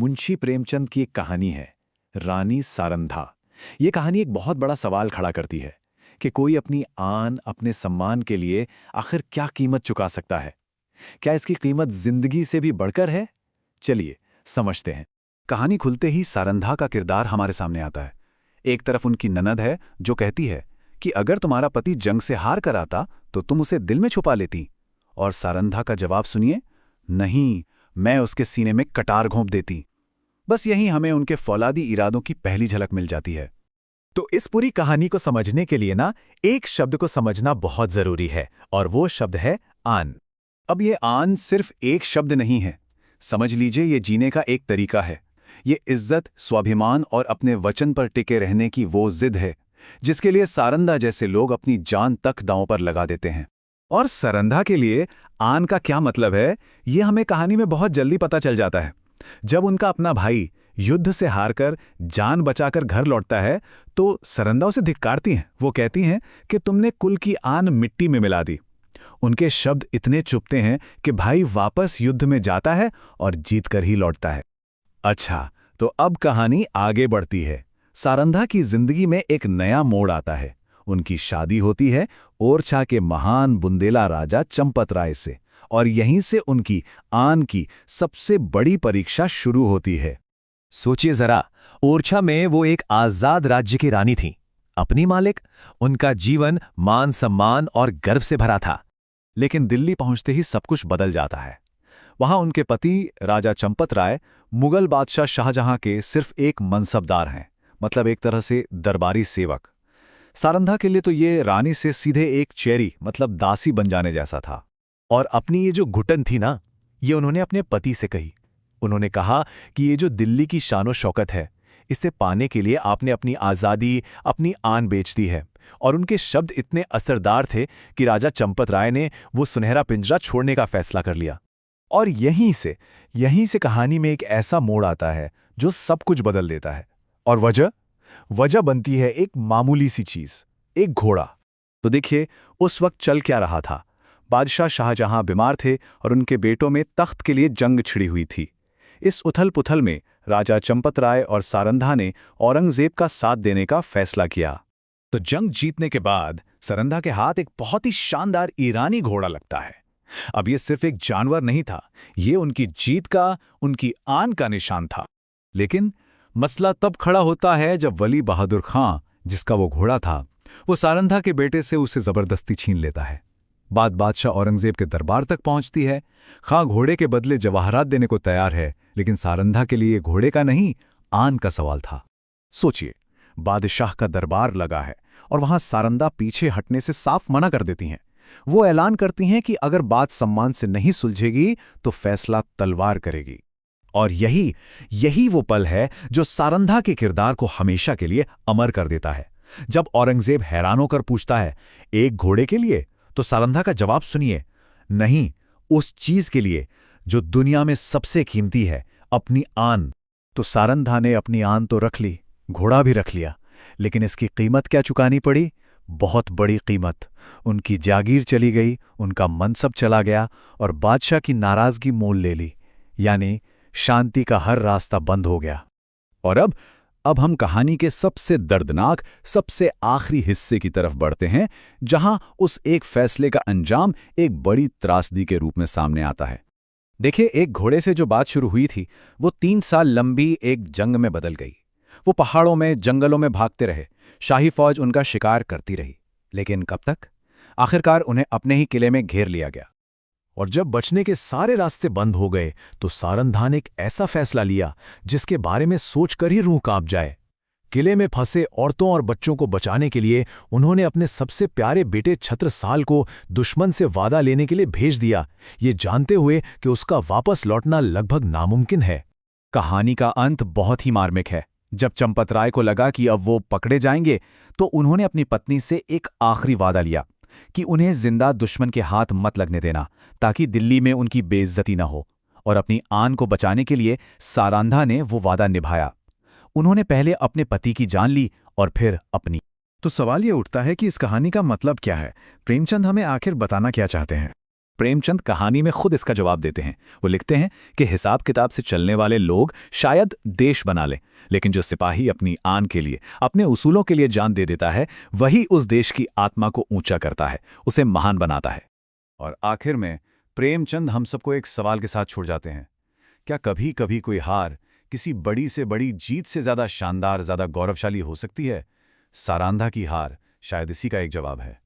मुंशी प्रेमचंद की एक कहानी है, रानी सारंधा। ये कहानी एक बहुत बड़ा सवाल खड़ा करती है कि कोई अपनी आन, अपने सम्मान के लिए आखिर क्या कीमत चुका सकता है। क्या इसकी कीमत जिंदगी से भी बढ़कर है? चलिए समझते हैं। कहानी खुलते ही सारंधा का किरदार हमारे सामने आता है। एक तरफ उनकी ननद है जो कहती है कि अगर तुम्हारा पति जंग से हार कर आता तो तुम उसे दिल में छुपा लेती, और सारंधा का जवाब सुनिए, नहीं, मैं उसके सीने में कटार घोंप देती। बस यहीं हमें उनके फौलादी इरादों की पहली झलक मिल जाती है। तो इस पूरी कहानी को समझने के लिए ना एक शब्द को समझना बहुत जरूरी है, और वो शब्द है आन। अब ये आन सिर्फ एक शब्द नहीं है, समझ लीजिए ये जीने का एक तरीका है। ये इज्जत, स्वाभिमान और अपने वचन पर टिके रहने की वो जिद है जिसके लिए सारंधा जैसे लोग अपनी जान तक दांव पर लगा देते हैं। और सारंधा के लिए आन का क्या मतलब है, ये हमें कहानी में बहुत जल्दी पता चल जाता है। जब उनका अपना भाई युद्ध से हारकर जान बचाकर घर लौटता है तो सारंधा उसे धिक्कारती हैं। वो कहती हैं कि तुमने कुल की आन मिट्टी में मिला दी। उनके शब्द इतने चुभते हैं कि भाई वापस युद्ध में जाता है और जीत कर ही लौटता है। अच्छा, तो अब कहानी आगे बढ़ती है। सारंधा की जिंदगी में एक नया मोड़ आता है। उनकी शादी होती है ओरछा के महान बुंदेला राजा चंपत राय से, और यहीं से उनकी आन की सबसे बड़ी परीक्षा शुरू होती है। सोचिए जरा, ओरछा में वो एक आजाद राज्य की रानी थी, अपनी मालिक। उनका जीवन मान सम्मान और गर्व से भरा था। लेकिन दिल्ली पहुंचते ही सब कुछ बदल जाता है। वहां उनके पति राजा चंपत राय मुगल बादशाह शाहजहां के सिर्फ एक मनसबदार हैं, मतलब एक तरह से दरबारी सेवक। सारंधा के लिए तो ये रानी से सीधे एक चेरी, मतलब दासी बन जाने जैसा था। और अपनी ये जो घुटन थी ना, ये उन्होंने अपने पति से कही। उन्होंने कहा कि ये जो दिल्ली की शानो शौकत है, इसे पाने के लिए आपने अपनी आज़ादी, अपनी आन बेच दी है। और उनके शब्द इतने असरदार थे कि राजा चंपत राय ने वो सुनहरा पिंजरा छोड़ने का फैसला कर लिया। और यहीं से कहानी में एक ऐसा मोड़ आता है जो सब कुछ बदल देता है। और वजह बनती है एक मामूली सी चीज, एक घोड़ा। तो देखिए, उस वक्त चल क्या रहा था। बादशाह शाहजहां बीमार थे और उनके बेटों में तख्त के लिए जंग छिड़ी हुई थी। इस उथल पुथल में राजा चंपत राय और सारंधा ने औरंगजेब का साथ देने का फैसला किया। तो जंग जीतने के बाद सारंधा के हाथ एक बहुत ही शानदार ईरानी घोड़ा लगता है। अब ये सिर्फ एक जानवर नहीं था, ये उनकी जीत का, उनकी आन का निशान था। लेकिन मसला तब खड़ा होता है जब वली बहादुर खां, जिसका वो घोड़ा था, वो सारंधा के बेटे से उसे जबरदस्ती छीन लेता है। बात बादशाह औरंगजेब के दरबार तक पहुंचती है। खां घोड़े के बदले जवाहरात देने को तैयार है, लेकिन सारंधा के लिए घोड़े का नहीं, आन का सवाल था। सोचिए, बादशाह का दरबार लगा है और वहां सारंधा पीछे हटने से साफ मना कर देती हैं। वो ऐलान करती हैं कि अगर बात सम्मान से नहीं सुलझेगी तो फैसला तलवार करेगी। और यही वो पल है जो सारंधा के किरदार को हमेशा के लिए अमर कर देता है। जब औरंगजेब हैरान होकर पूछता है, एक घोड़े के लिए? तो सारंधा का जवाब सुनिए, नहीं, उस चीज के लिए जो दुनिया में सबसे कीमती है, अपनी आन। तो सारंधा ने अपनी आन तो रख ली, घोड़ा भी रख लिया, लेकिन इसकी कीमत क्या चुकानी पड़ी? बहुत बड़ी कीमत। उनकी जागीर चली गई, उनका मनसब चला गया और बादशाह की नाराजगी मोल ले ली, यानी शांति का हर रास्ता बंद हो गया। और अब हम कहानी के सबसे दर्दनाक, सबसे आखिरी हिस्से की तरफ बढ़ते हैं, जहां उस एक फैसले का अंजाम एक बड़ी त्रासदी के रूप में सामने आता है। देखिए, एक घोड़े से जो बात शुरू हुई थी, वो 3 साल लंबी एक जंग में बदल गई। वो पहाड़ों में, जंगलों में भागते रहे, शाही फौज उनका शिकार करती रही, लेकिन कब तक? आखिरकार उन्हें अपने ही किले में घेर लिया गया। और जब बचने के सारे रास्ते बंद हो गए तो सारंधा ने एक ऐसा फैसला लिया जिसके बारे में सोचकर ही रूह कांप जाए। किले में फंसे औरतों और बच्चों को बचाने के लिए उन्होंने अपने सबसे प्यारे बेटे छत्रसाल को दुश्मन से वादा लेने के लिए भेज दिया, ये जानते हुए कि उसका वापस लौटना लगभग नामुमकिन है। कहानी का अंत बहुत ही मार्मिक है। जब चंपत राय को लगा कि अब वो पकड़े जाएंगे, तो उन्होंने अपनी पत्नी से एक आखिरी वादा लिया कि उन्हें जिंदा दुश्मन के हाथ मत लगने देना, ताकि दिल्ली में उनकी बेइज्जती न हो। और अपनी आन को बचाने के लिए सारंधा ने वो वादा निभाया। उन्होंने पहले अपने पति की जान ली और फिर अपनी। तो सवाल ये उठता है कि इस कहानी का मतलब क्या है? प्रेमचंद हमें आखिर बताना क्या चाहते हैं? प्रेमचंद कहानी में खुद इसका जवाब देते हैं। वो लिखते हैं कि हिसाब किताब से चलने वाले लोग शायद देश बना लें, लेकिन जो सिपाही अपनी आन के लिए, अपने उसूलों के लिए जान दे देता है, वही उस देश की आत्मा को ऊंचा करता है, उसे महान बनाता है। और आखिर में प्रेमचंद हम सबको एक सवाल के साथ छोड़ जाते हैं। क्या कभी कभी कोई हार किसी बड़ी से बड़ी जीत से ज़्यादा शानदार, ज़्यादा गौरवशाली हो सकती है? सारंधा की हार शायद इसी का एक जवाब है।